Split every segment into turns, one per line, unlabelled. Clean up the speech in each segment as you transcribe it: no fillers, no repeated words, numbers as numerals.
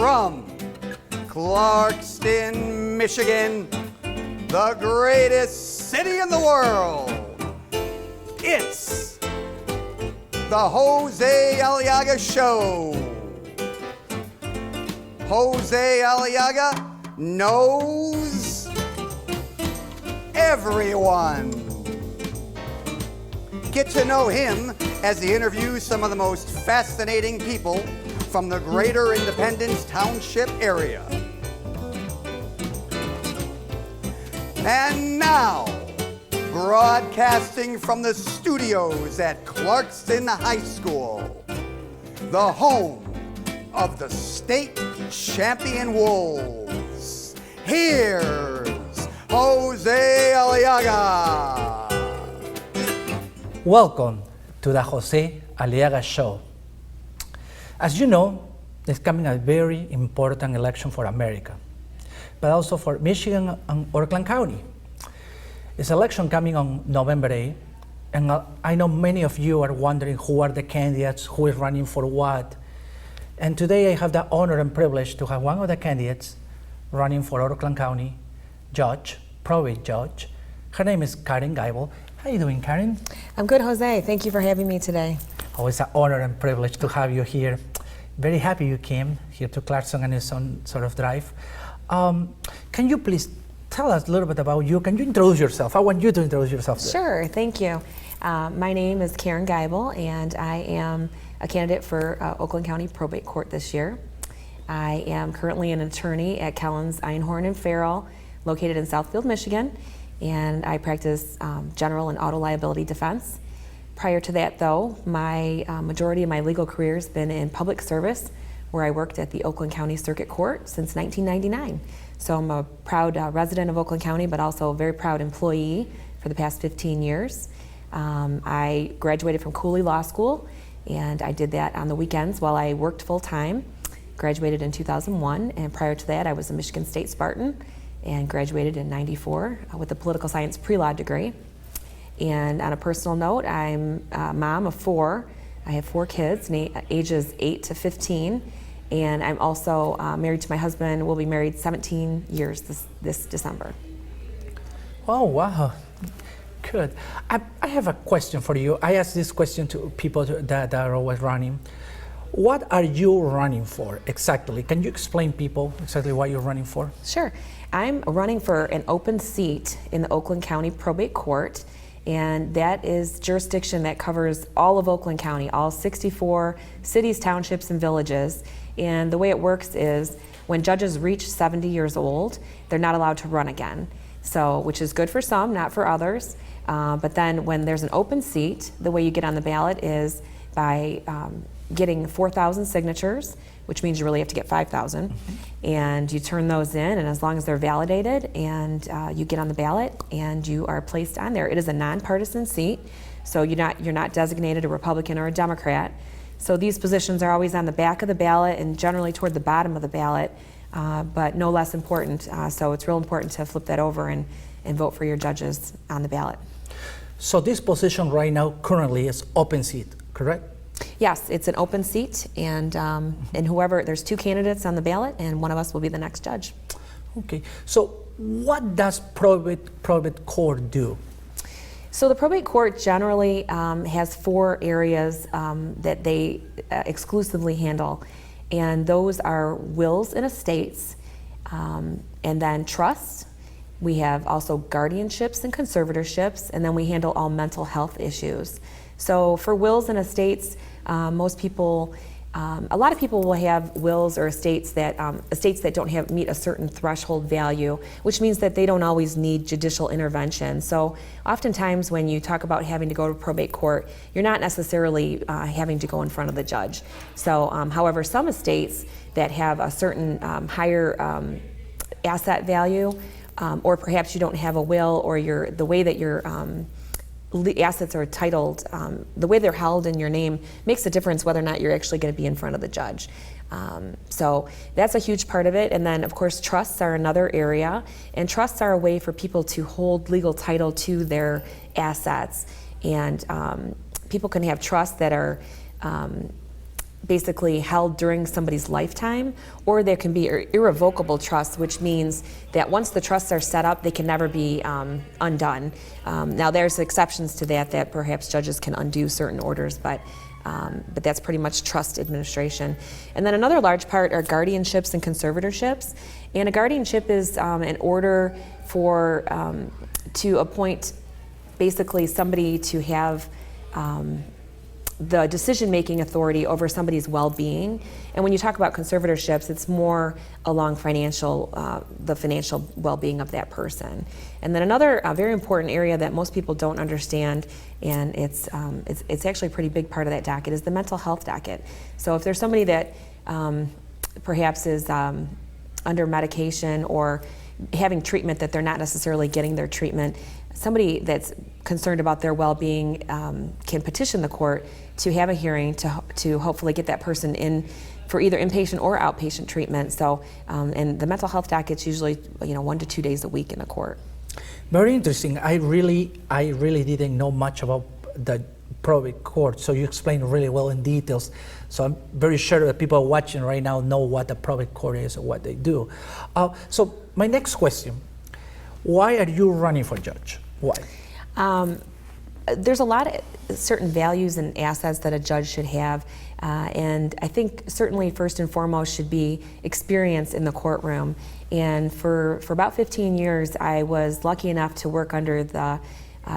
from Clarkston, Michigan, the greatest city in the world. It's the Jose Aliaga Show. Jose Aliaga knows everyone. Get to know him as he interviews some of the most fascinating people from the greater Independence Township area. And now, broadcasting from the studios at Clarkston High School, the home of the state champion Wolves, here's Jose Aliaga.
Welcome to the Jose Aliaga Show. As you know, there's coming a very important election for America, but also for Michigan and Oakland County. It's election coming on November 8th, and I know many of you are wondering who are the candidates, who is running for what. And today I have the honor and privilege to have one of the candidates running for Oakland County judge, probate judge. Her name is Karen Geibel. How are you doing, Karen?
I'm good, Jose. Thank you for having me today.
Oh, it's an honor and privilege to have you here. Very happy you came here to Clarkston and his own sort of drive. Can you please tell us a little bit about you? Can you introduce yourself? I want you to introduce yourself.
Sure, thank you. My name is Karen Geibel, and I am a candidate for Oakland County Probate Court this year. I am currently an attorney at Kellens, Einhorn, and Farrell, located in Southfield, Michigan, and I practice general and auto liability defense. Prior to that, though, my majority of my legal career has been in public service, where I worked at the Oakland County Circuit Court since 1999. So I'm a proud resident of Oakland County, but also a very proud employee for the past 15 years. I graduated from Cooley Law School, and I did that on the weekends while I worked full-time. Graduated in 2001, and prior to that, I was a Michigan State Spartan and graduated in '94 with a political science pre-law degree. And on a personal note, I'm a mom of 4. I have 4 kids, ages 8 to 15, and I'm also married to my husband. We'll be married 17 years this December.
Oh, wow. Good. I have a question for you. I ask this question to people that are always running. What are you running for exactly? Can you explain people exactly what you're running for?
Sure. I'm running for an open seat in the Oakland County Probate Court, and that is jurisdiction that covers all of Oakland County, all 64 cities, townships, and villages. And the way it works is when judges reach 70 years old, they're not allowed to run again. So, which is good for some, not for others. But then when there's an open seat, the way you get on the ballot is by getting 4,000 signatures, which means you really have to get 5,000. And you turn those in, and as long as they're validated, and you get on the ballot, and you are placed on there. It is a nonpartisan seat, so you're not designated a Republican or a Democrat. So these positions are always on the back of the ballot and generally toward the bottom of the ballot, but no less important. So it's real important to flip that over and vote for your judges on the ballot.
So this position right now currently is open seat, correct?
Yes, it's an open seat, and there's 2 candidates on the ballot, and one of us will be the next judge.
Okay, so what does probate court do?
So the probate court generally has 4 areas that they exclusively handle, and those are wills and estates, and then trusts. We have also guardianships and conservatorships, and then we handle all mental health issues. So for wills and estates, a lot of people will have wills or estates that don't meet a certain threshold value, which means that they don't always need judicial intervention. So oftentimes when you talk about having to go to probate court, you're not necessarily having to go in front of the judge. So however, some estates that have a certain higher asset value, or perhaps you don't have a will, or the way that your assets are titled, the way they're held in your name makes a difference whether or not you're actually going to be in front of the judge. So that's a huge part of it. And then, of course, trusts are another area. And trusts are a way for people to hold legal title to their assets. And people can have trusts that are basically held during somebody's lifetime, or there can be irrevocable trusts, which means that once the trusts are set up, they can never be undone. Now, there's exceptions to that, that perhaps judges can undo certain orders, but that's pretty much trust administration. And then another large part are guardianships and conservatorships. And a guardianship is an order for to appoint basically somebody to have the decision-making authority over somebody's well-being. And when you talk about conservatorships, it's more along the financial well-being of that person. And then another very important area that most people don't understand, and it's actually a pretty big part of that docket, is the mental health docket. So if there's somebody that perhaps is under medication or having treatment that they're not necessarily getting their treatment, somebody that's concerned about their well-being can petition the court to have a hearing to hopefully get that person in for either inpatient or outpatient treatment. So, and the mental health docket's usually 1 to 2 days a week in the court.
Very interesting. I really didn't know much about the probate court, so you explained really well in details. So I'm very sure that people watching right now know what the probate court is and what they do. So my next question, why are you running for judge? Why?
There's a lot of certain values and assets that a judge should have, and I think certainly first and foremost should be experience in the courtroom. And for about 15 years, I was lucky enough to work under the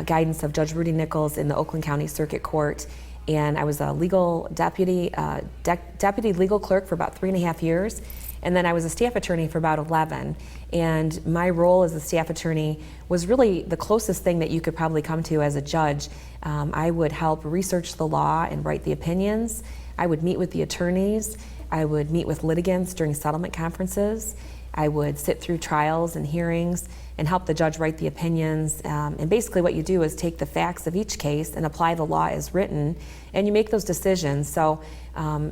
guidance of Judge Rudy Nichols in the Oakland County Circuit Court, and I was a legal deputy legal clerk for about 3.5 years. And then I was a staff attorney for about 11. And my role as a staff attorney was really the closest thing that you could probably come to as a judge. I would help research the law and write the opinions. I would meet with the attorneys. I would meet with litigants during settlement conferences. I would sit through trials and hearings and help the judge write the opinions. And basically what you do is take the facts of each case and apply the law as written, and you make those decisions. So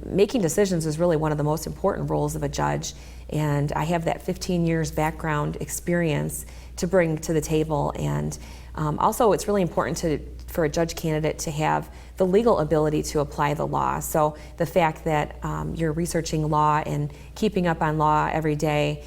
making decisions is really one of the most important roles of a judge, and I have that 15 years background experience to bring to the table. And also it's really important for a judge candidate to have the legal ability to apply the law. So the fact that you're researching law and keeping up on law every day,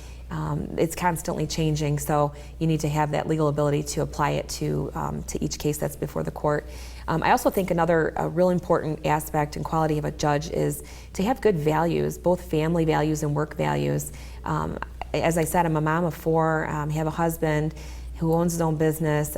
it's constantly changing, so you need to have that legal ability to apply it to each case that's before the court. I also think another real important aspect and quality of a judge is to have good values, both family values and work values. As I said, I'm a mom of 4, have a husband who owns his own business.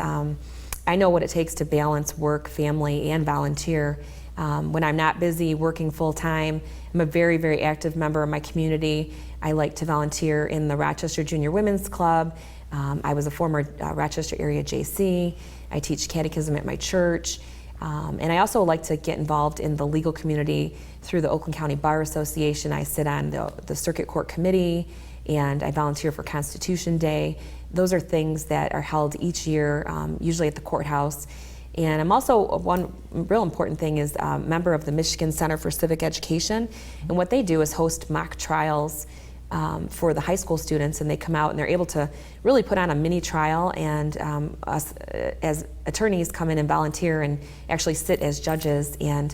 I know what it takes to balance work, family, and volunteer. When I'm not busy working full-time, I'm a very, very active member of my community. I like to volunteer in the Rochester Junior Women's Club. I was a former Rochester area JC. I teach catechism at my church. And I also like to get involved in the legal community through the Oakland County Bar Association. I sit on the Circuit Court Committee, and I volunteer for Constitution Day. Those are things that are held each year, usually at the courthouse. And I'm also, one real important thing is a member of the Michigan Center for Civic Education. And what they do is host mock trials for the high school students, and they come out and they're able to really put on a mini trial, and us as attorneys come in and volunteer and actually sit as judges and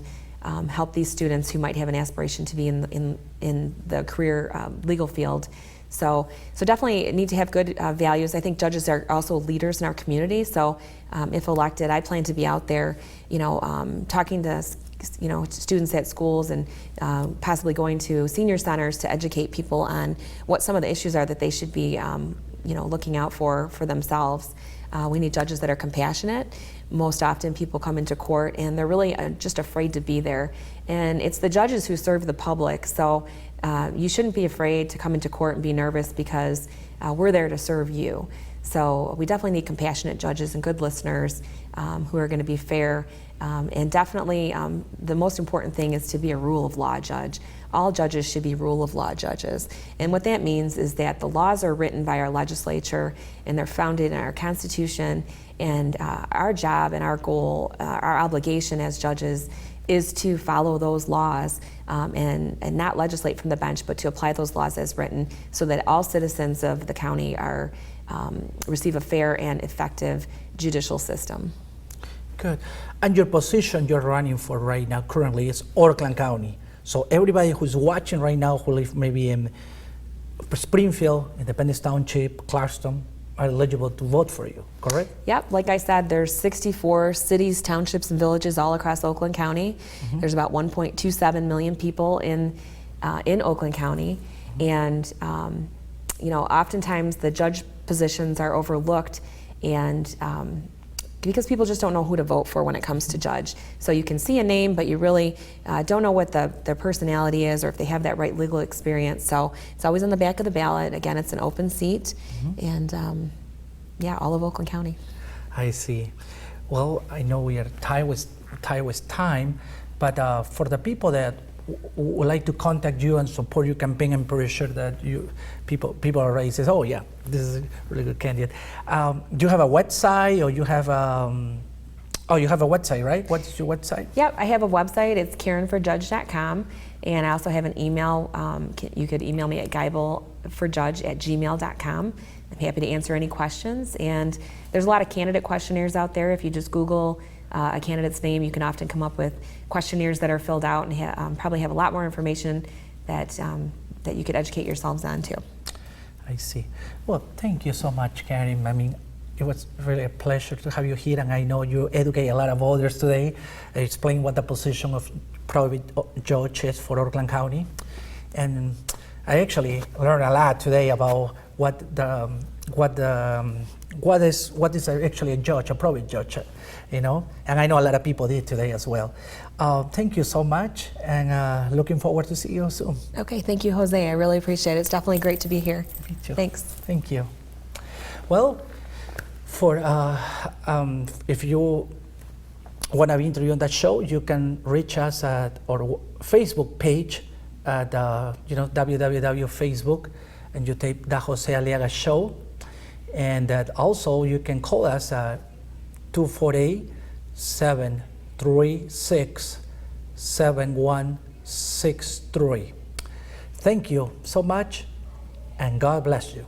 help these students who might have an aspiration to be in the career legal field. So definitely need to have good values. I think judges are also leaders in our community. So if elected, I plan to be out there, talking to students at schools and possibly going to senior centers to educate people on what some of the issues are that they should be, looking out for themselves. We need judges that are compassionate. Most often people come into court and they're really just afraid to be there. And it's the judges who serve the public. So you shouldn't be afraid to come into court and be nervous, because we're there to serve you. So we definitely need compassionate judges and good listeners who are going to be fair. And definitely the most important thing is to be a rule of law judge. All judges should be rule of law judges. And what that means is that the laws are written by our legislature and they're founded in our Constitution. And our job and our goal, our obligation as judges, is to follow those laws and not legislate from the bench, but to apply those laws as written, so that all citizens of the county are receive a fair and effective judicial system.
Good. And your position you're running for right now currently is Oakland County. So everybody who's watching right now who live maybe in Springfield, Independence Township, Clarkston, are eligible to vote for you, correct?
Yep, like I said, there's 64 cities, townships, and villages all across Oakland County. There's about 1.27 million people in Oakland County, and oftentimes the judge positions are overlooked, and because people just don't know who to vote for when it comes to judge. So you can see a name, but you really don't know what their personality is or if they have that right legal experience. So it's always on the back of the ballot. Again, it's an open seat, and all of Oakland County.
I see. Well, I know we are tied with time, but for the people that would like to contact you and support your campaign, I'm pretty sure that people already says, oh yeah, this is a really good candidate. Do you have a website, or you have you have a website, right? What's your website?
Yep, I have a website. It's KarenForJudge.com, and I also have an email. You could email me at geibelforjudge@gmail.com. I'm happy to answer any questions, and there's a lot of candidate questionnaires out there. If you just Google a candidate's name, you can often come up with questionnaires that are filled out and probably have a lot more information that you could educate yourselves on too.
I see. Well, thank you so much, Karen. I mean, it was really a pleasure to have you here, and I know you educate a lot of others today, explain what the position of probate judge is for Oakland County. And I actually learned a lot today about what is actually a judge, a probate judge, and I know a lot of people did today as well. Thank you so much, and looking forward to see you soon.
Okay, thank you, Jose. I really appreciate it. It's definitely great to be here.
Me too.
Thanks.
Thank you. Well, if you want to be interviewed on that show, you can reach us at our Facebook page at www.facebook, and you type the Jose Aliaga Show, and that also you can call us at 248-736-7163. Thank you so much, and God bless you.